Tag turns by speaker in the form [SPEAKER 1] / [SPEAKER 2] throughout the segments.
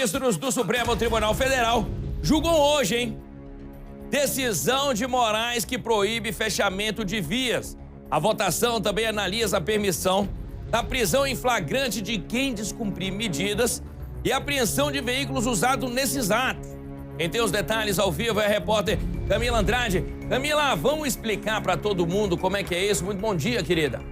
[SPEAKER 1] ministros do Supremo Tribunal Federal julgam hoje, hein? Decisão de Moraes que proíbe fechamento de vias. A votação também analisa a permissão da prisão em flagrante de quem descumprir medidas e apreensão de veículos usados nesses atos. Quem tem os detalhes ao vivo é a repórter Camila Andrade. Camila, vamos explicar para todo mundo como é que é isso? Muito bom dia, querida.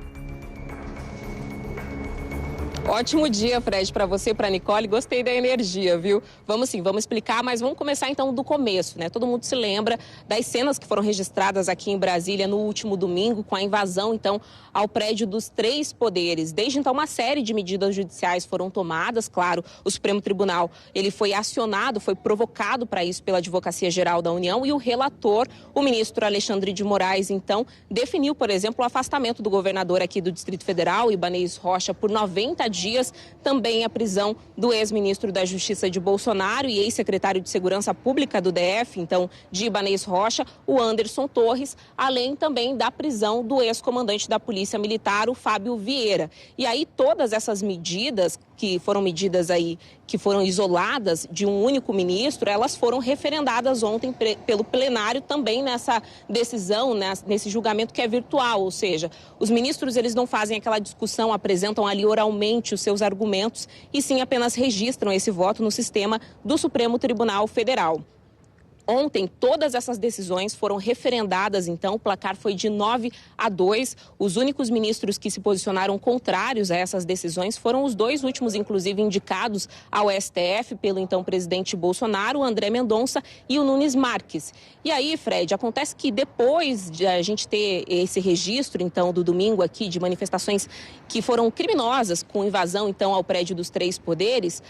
[SPEAKER 2] Ótimo dia, Fred, para você e para Nicole. Gostei da energia, viu? Vamos explicar, mas vamos começar então do começo, né? Todo mundo se lembra das cenas que foram registradas aqui em Brasília no último domingo, com a invasão, então, ao prédio dos três poderes. Desde então, uma série de medidas judiciais foram tomadas, claro, o Supremo Tribunal, ele foi acionado, foi provocado para isso pela Advocacia Geral da União e o relator, o ministro Alexandre de Moraes, então, definiu, por exemplo, o afastamento do governador aqui do Distrito Federal, Ibanez Rocha, por 90 dias, também a prisão do ex-ministro da Justiça de Bolsonaro e ex-secretário de Segurança Pública do DF, então, de Ibanez Rocha, o Anderson Torres, além também da prisão do ex-comandante da Polícia Militar, o Fábio Vieira. E aí todas essas medidas, que foram medidas aí, que foram isoladas de um único ministro, elas foram referendadas ontem pelo plenário também nessa decisão, nesse julgamento que é virtual, ou seja, os ministros eles não fazem aquela discussão, apresentam ali oralmente os seus argumentos e sim apenas registram esse voto no sistema do Supremo Tribunal Federal. Ontem, todas essas decisões foram referendadas, então, o placar foi de 9-2. Os únicos ministros que se posicionaram contrários a essas decisões foram os dois últimos, inclusive, indicados ao STF pelo então presidente Bolsonaro, o André Mendonça e o Nunes Marques. E aí, Fred, acontece que depois de a gente ter esse registro, então, do domingo aqui, de manifestações que foram criminosas, com invasão, então, ao prédio dos três poderes,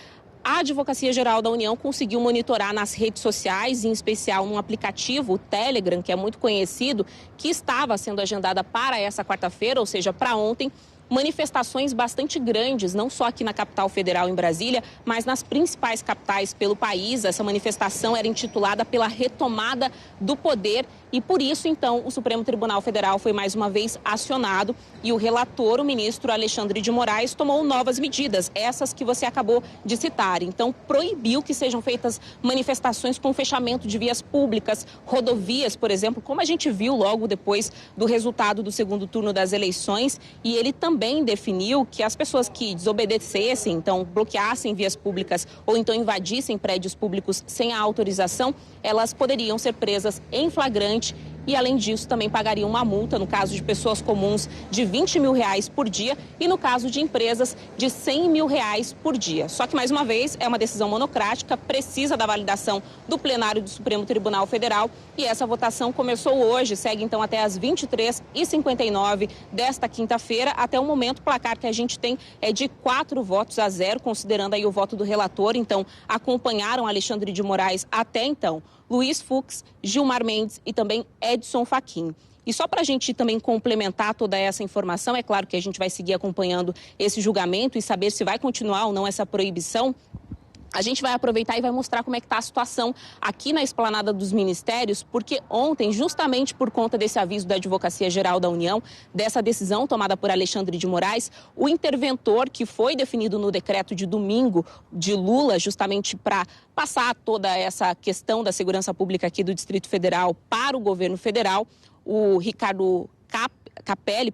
[SPEAKER 2] a Advocacia Geral da União conseguiu monitorar nas redes sociais, em especial num aplicativo, o Telegram, que é muito conhecido, que estava sendo agendada para essa quarta-feira, ou seja, para ontem, manifestações bastante grandes, não só aqui na capital federal, em Brasília, mas nas principais capitais pelo país. Essa manifestação era intitulada pela retomada do poder e, por isso, então, o Supremo Tribunal Federal foi mais uma vez acionado e o relator, o ministro Alexandre de Moraes, tomou novas medidas, essas que você acabou de citar. Então, proibiu que sejam feitas manifestações com fechamento de vias públicas, rodovias, por exemplo, como a gente viu logo depois do resultado do segundo turno das eleições, e ele também definiu que as pessoas que desobedecessem, então bloqueassem vias públicas ou então invadissem prédios públicos sem a autorização, elas poderiam ser presas em flagrante e, além disso, também pagariam uma multa, no caso de pessoas comuns, de R$20 mil por dia e, no caso de empresas, de R$100 mil por dia. Só que, mais uma vez, é uma decisão monocrática, precisa da validação do plenário do Supremo Tribunal Federal e essa votação começou hoje, segue então até às 23h59 desta quinta-feira. Até o momento, o placar que a gente tem é de 4-0, considerando aí o voto do relator. Então, acompanharam Alexandre de Moraes até então Luiz Fux, Gilmar Mendes e também Edson Fachin. E só para a gente também complementar toda essa informação, é claro que a gente vai seguir acompanhando esse julgamento e saber se vai continuar ou não essa proibição. A gente vai aproveitar e vai mostrar como é que está a situação aqui na Esplanada dos Ministérios, porque ontem, justamente por conta desse aviso da Advocacia Geral da União, dessa decisão tomada por Alexandre de Moraes, o interventor que foi definido no decreto de domingo de Lula, justamente para passar toda essa questão da segurança pública aqui do Distrito Federal para o governo federal, o Ricardo Capelli,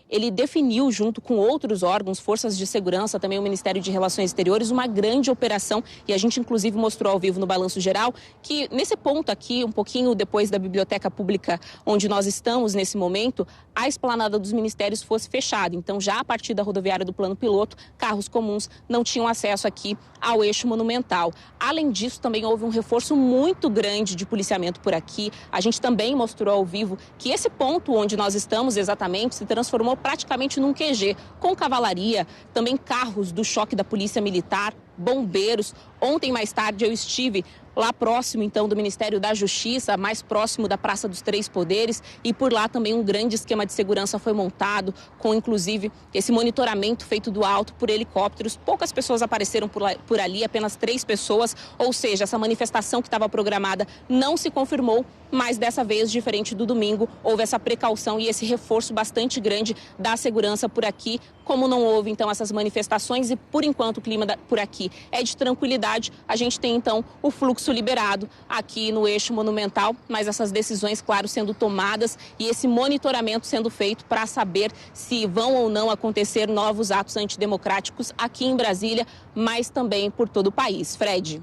[SPEAKER 2] ele definiu junto com outros órgãos, forças de segurança, também o Ministério de Relações Exteriores, uma grande operação e a gente inclusive mostrou ao vivo no Balanço Geral que nesse ponto aqui, um pouquinho depois da Biblioteca Pública onde nós estamos nesse momento, a Esplanada dos Ministérios fosse fechada. Então já a partir da rodoviária do Plano Piloto, carros comuns não tinham acesso aqui ao eixo monumental. Além disso, também houve um reforço muito grande de policiamento por aqui. A gente também mostrou ao vivo que esse ponto onde nós estamos exatamente se transformou praticamente num QG, com cavalaria, também carros do choque da Polícia Militar, bombeiros. Ontem, mais tarde, eu estive lá próximo, então, do Ministério da Justiça, mais próximo da Praça dos Três Poderes, e por lá também um grande esquema de segurança foi montado, com, inclusive, esse monitoramento feito do alto por helicópteros. Poucas pessoas apareceram por ali, apenas 3 pessoas, ou seja, essa manifestação que estava programada não se confirmou, mas dessa vez, diferente do domingo, houve essa precaução e esse reforço bastante grande da segurança por aqui, Como não houve, então, essas manifestações e, por enquanto, o clima por aqui é de tranquilidade, a gente tem, então, o fluxo liberado aqui no eixo monumental, mas essas decisões, claro, sendo tomadas e esse monitoramento sendo feito para saber se vão ou não acontecer novos atos antidemocráticos aqui em Brasília, mas também por todo o país. Fred.